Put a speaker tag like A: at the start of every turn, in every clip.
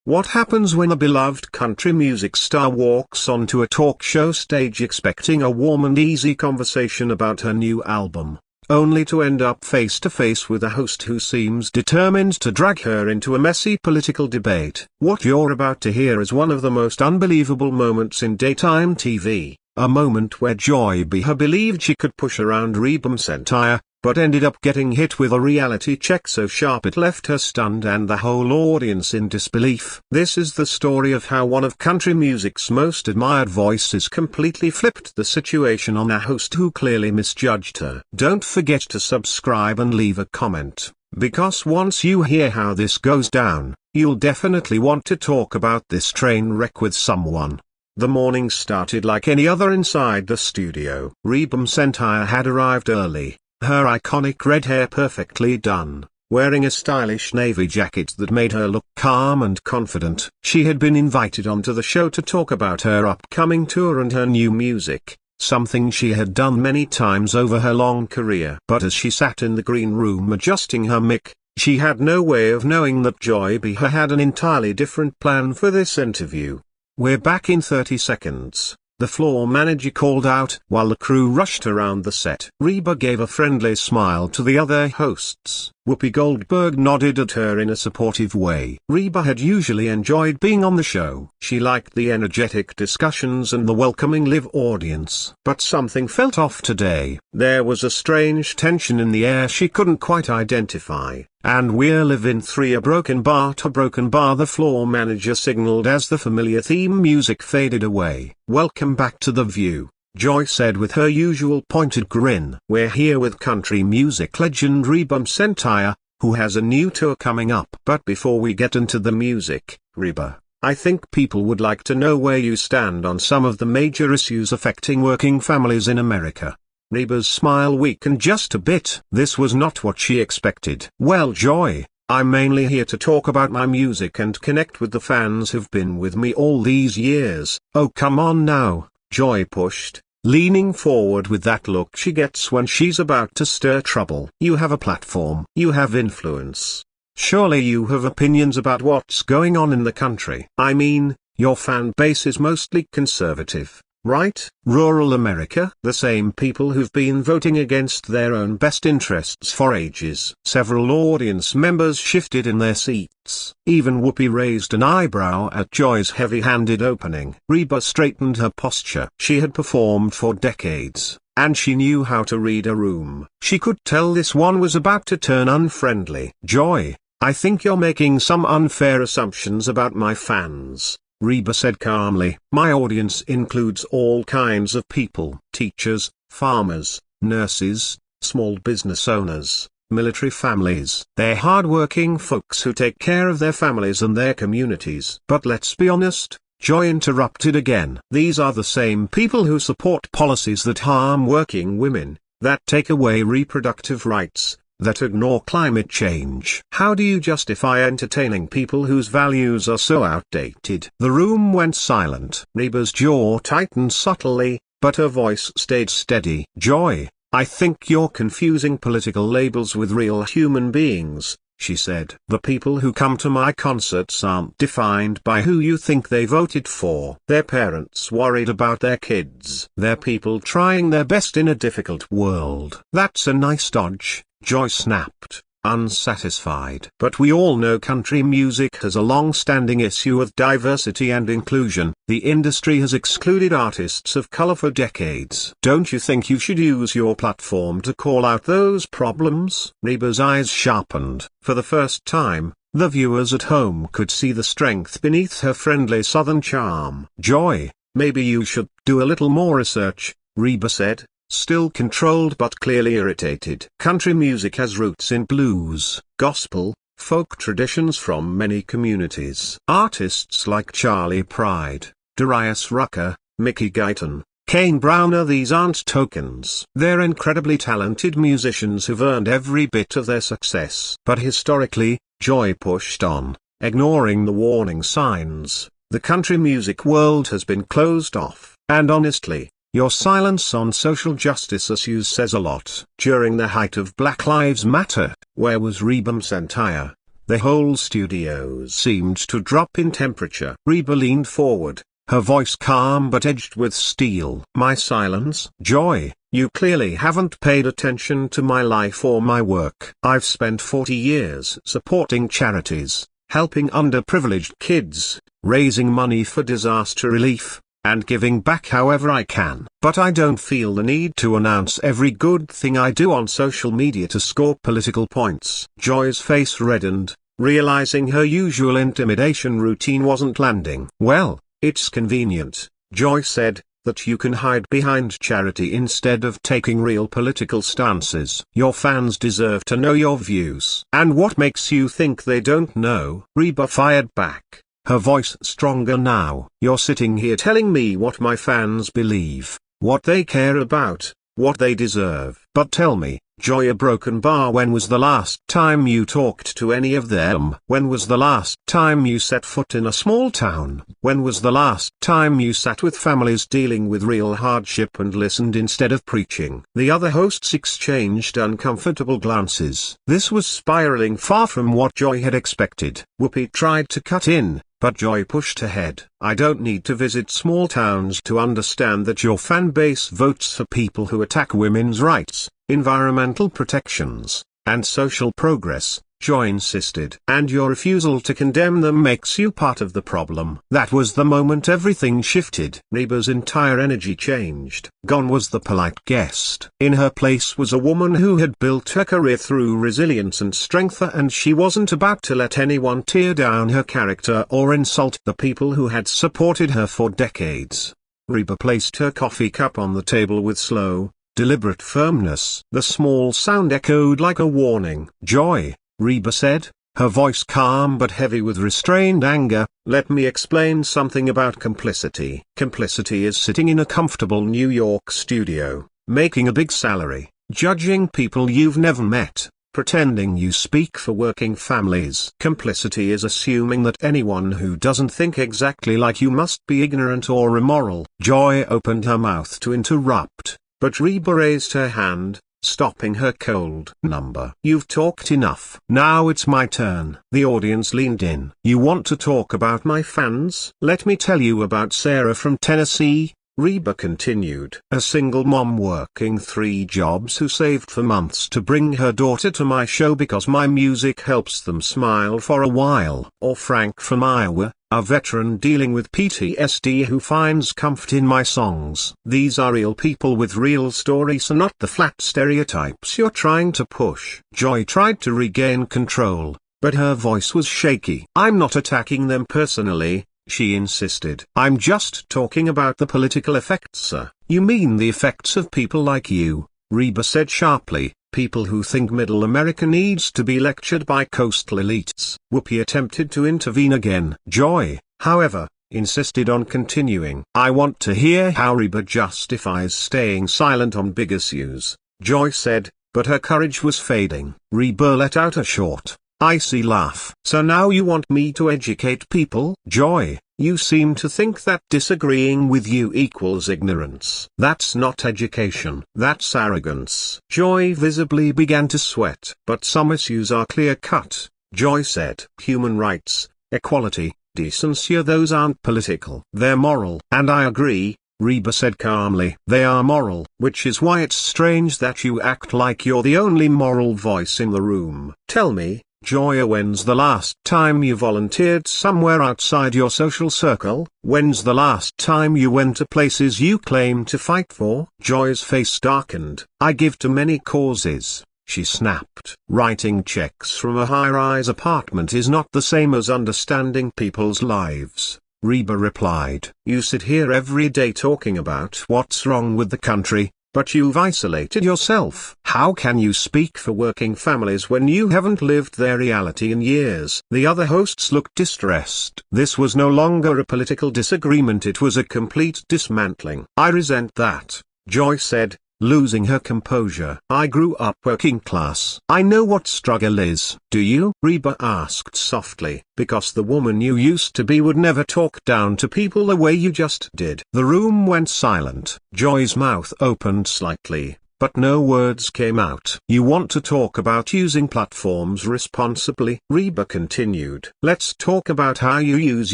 A: What happens when a beloved country music star walks onto a talk show stage expecting a warm and easy conversation about her new album, only to end up face to face with a host who seems determined to drag her into a messy political debate? What you're about to hear is one of the most unbelievable moments in daytime TV, a moment where Joy Behar believed she could push around Reba McEntire, but ended up getting hit with a reality check so sharp it left her stunned and the whole audience in disbelief. This is the story of how one of country music's most admired voices completely flipped the situation on a host who clearly misjudged her. Don't forget to subscribe and leave a comment, because once you hear how this goes down, you'll definitely want to talk about this train wreck with someone. The morning started like any other inside the studio. Reba McEntire had arrived early, her iconic red hair perfectly done, wearing a stylish navy jacket that made her look calm and confident. She had been invited onto the show to talk about her upcoming tour and her new music, something she had done many times over her long career. But as she sat in the green room adjusting her mic, she had no way of knowing that Joy Behar had an entirely different plan for this interview. "We're back in 30 seconds. The floor manager called out while the crew rushed around the set. Reba gave a friendly smile to the other hosts. Whoopi Goldberg nodded at her in a supportive way. Reba had usually enjoyed being on the show. She liked the energetic discussions and the welcoming live audience. But something felt off today. There was a strange tension in the air she couldn't quite identify. "And we're live in 3 a broken bar to broken bar," the floor manager signaled as the familiar theme music faded away. "Welcome back to The View," Joy said with her usual pointed grin. "We're here with country music legend Reba McEntire, who has a new tour coming up." But before we get into the music, Reba, I think people would like to know where you stand on some of the major issues affecting working families in America. Reba's smile weakened just a bit. This was not what she expected. "Well, Joy, I'm mainly here to talk about my music and connect with the fans who've been with me all these years." "Oh, come on now," Joy pushed, leaning forward with that look she gets when she's about to stir trouble. "You have a platform. You have influence. Surely you have opinions about what's going on in the country. I mean, your fan base is mostly conservative, right? Rural America, the same people who've been voting against their own best interests for ages." Several audience members shifted in their seats. Even Whoopi raised an eyebrow at Joy's heavy-handed opening. Reba straightened her posture. She had performed for decades, and she knew how to read a room. She could tell this one was about to turn unfriendly. "Joy, I think you're making some unfair assumptions about my fans," Reba said calmly. "My audience includes all kinds of people: teachers, farmers, nurses, small business owners, military families. They're hard-working folks who take care of their families and their communities." "But let's be honest," Joy interrupted again. "These are the same people who support policies that harm working women, that take away reproductive rights, that ignore climate change. How do you justify entertaining people whose values are so outdated?" The room went silent. Reba's jaw tightened subtly, but her voice stayed steady. "Joy, I think you're confusing political labels with real human beings," she said. "The people who come to my concerts aren't defined by who you think they voted for. They're parents worried about their kids. They're people trying their best in a difficult world." "That's a nice dodge," Joy snapped, unsatisfied. "But we all know country music has a long-standing issue with diversity and inclusion. The industry has excluded artists of color for decades. Don't you think you should use your platform to call out those problems?" Reba's eyes sharpened. For the first time, the viewers at home could see the strength beneath her friendly southern charm. "Joy, maybe you should do a little more research," Reba said, still controlled but clearly irritated. "Country music has roots in blues, gospel, folk traditions from many communities. Artists like Charlie Pride, Darius Rucker, Mickey Guyton, Kane Brown, these aren't tokens. They're incredibly talented musicians who've earned every bit of their success." "But historically," Joy pushed on, ignoring the warning signs, "the country music world has been closed off. And honestly, your silence on social justice issues says a lot." During the height of Black Lives Matter, where was Reba McEntire? The whole studio seemed to drop in temperature. Reba leaned forward, her voice calm but edged with steel. My silence? Joy, you clearly haven't paid attention to my life or my work. I've spent 40 years supporting charities, helping underprivileged kids, raising money for disaster relief, and giving back however I can. But I don't feel the need to announce every good thing I do on social media to score political points. Joy's face reddened, realizing her usual intimidation routine wasn't landing. Well, it's convenient, Joy said, that you can hide behind charity instead of taking real political stances. Your fans deserve to know your views. And what makes you think they don't know? Reba fired back, her voice stronger now. You're sitting here telling me what my fans believe, what they care about, what they deserve. But tell me, Joy, a broken bar, when was the last time you talked to any of them? When was the last time you set foot in a small town? When was the last time you sat with families dealing with real hardship and listened instead of preaching? The other hosts exchanged uncomfortable glances. This was spiraling far from what Joy had expected. Whoopi tried to cut in, but Joy pushed ahead. I don't need to visit small towns to understand that your fan base votes for people who attack women's rights, environmental protections, and social progress, Joy insisted. And your refusal to condemn them makes you part of the problem. That was the moment everything shifted. Reba's entire energy changed. Gone was the polite guest. In her place was a woman who had built her career through resilience and strength, and she wasn't about to let anyone tear down her character or insult the people who had supported her for decades. Reba placed her coffee cup on the table with slow, deliberate firmness. The small sound echoed like a warning. Joy, Reba said, her voice calm but heavy with restrained anger, let me explain something about complicity. Complicity is sitting in a comfortable New York studio, making a big salary, judging people you've never met, pretending you speak for working families. Complicity is assuming that anyone who doesn't think exactly like you must be ignorant or immoral. Joy opened her mouth to interrupt, but Reba raised her hand, stopping her cold. Number. You've talked enough. Now it's my turn. The audience leaned in. You want to talk about my fans? Let me tell you about Sarah from Tennessee, Reba continued. A single mom working 3 jobs who saved for months to bring her daughter to my show because my music helps them smile for a while. Or Frank from Iowa, a veteran dealing with PTSD who finds comfort in my songs. These are real people with real stories and not the flat stereotypes you're trying to push. Joy tried to regain control, but her voice was shaky. I'm not attacking them personally, she insisted. I'm just talking about the political effects, sir. You mean the effects of people like you, Reba said sharply. People who think middle America needs to be lectured by coastal elites. Whoopi attempted to intervene again. Joy, however, insisted on continuing. I want to hear how Reba justifies staying silent on big issues, Joy said, but her courage was fading. Reba let out a short, icy laugh. So now you want me to educate people? Joy, you seem to think that disagreeing with you equals ignorance. That's not education. That's arrogance. Joy visibly began to sweat. But some issues are clear-cut, Joy said. Human rights, equality, decency, those aren't political. They're moral. And I agree, Reba said calmly. They are moral. Which is why it's strange that you act like you're the only moral voice in the room. Tell me, Joy, when's the last time you volunteered somewhere outside your social circle? When's the last time you went to places you claim to fight for? Joy's face darkened. I give to many causes, she snapped. Writing checks from a high-rise apartment is not the same as understanding people's lives, Reba replied. You sit here every day talking about what's wrong with the country, but you've isolated yourself. How can you speak for working families when you haven't lived their reality in years? The other hosts looked distressed. This was no longer a political disagreement, it was a complete dismantling. I resent that, Joy said, losing her composure. I grew up working class. I know what struggle is. Do you? Reba asked softly. Because the woman you used to be would never talk down to people the way you just did. The room went silent. Joy's mouth opened slightly, but no words came out. You want to talk about using platforms responsibly? Reba continued. Let's talk about how you use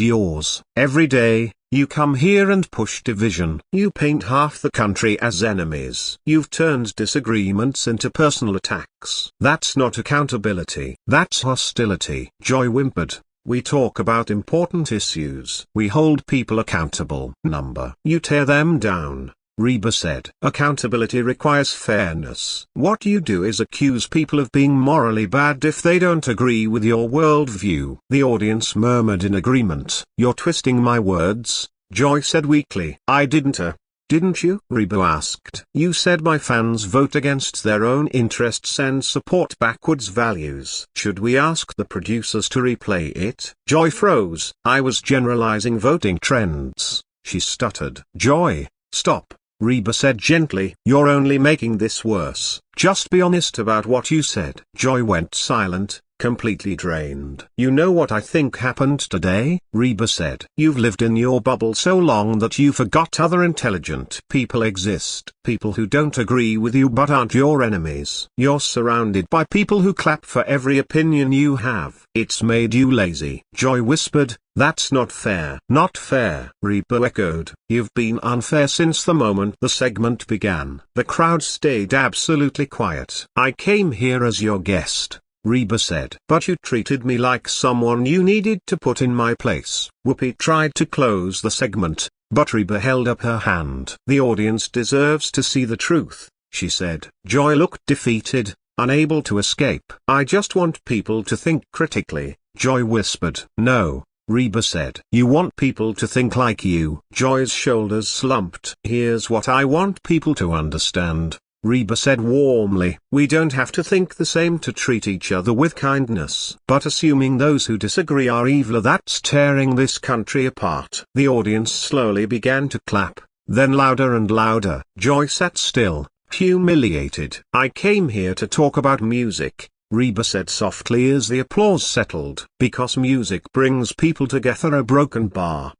A: yours. Every day, you come here and push division. You paint half the country as enemies. You've turned disagreements into personal attacks. That's not accountability. That's hostility. Joy whimpered. We talk about important issues. We hold people accountable. You tear them down, Reba said. Accountability requires fairness. What you do is accuse people of being morally bad if they don't agree with your worldview. The audience murmured in agreement. You're twisting my words, Joy said weakly. I didn't. Didn't you? Reba asked. You said my fans vote against their own interests and support backwards values. Should we ask the producers to replay it? Joy froze. I was generalizing voting trends, she stuttered. Joy, stop, Reba said gently. You're only making this worse. Just be honest about what you said. Joy went silent, completely drained. You know what I think happened today? Reba said. You've lived in your bubble so long that you forgot other intelligent people exist. People who don't agree with you but aren't your enemies. You're surrounded by people who clap for every opinion you have. It's made you lazy. Joy whispered. That's not fair. Not fair, Reba echoed. You've been unfair since the moment the segment began. The crowd stayed absolutely quiet. I came here as your guest, Reba said. But you treated me like someone you needed to put in my place. Whoopi tried to close the segment, but Reba held up her hand. The audience deserves to see the truth, she said. Joy looked defeated, unable to escape. I just want people to think critically, Joy whispered. No, Reba said. You want people to think like you. Joy's shoulders slumped. Here's what I want people to understand, Reba said warmly. We don't have to think the same to treat each other with kindness. But assuming those who disagree are evil, that's tearing this country apart. The audience slowly began to clap, then louder and louder. Joy sat still, humiliated. I came here to talk about music, Reba said softly as the applause settled. Because music brings people together. A broken bar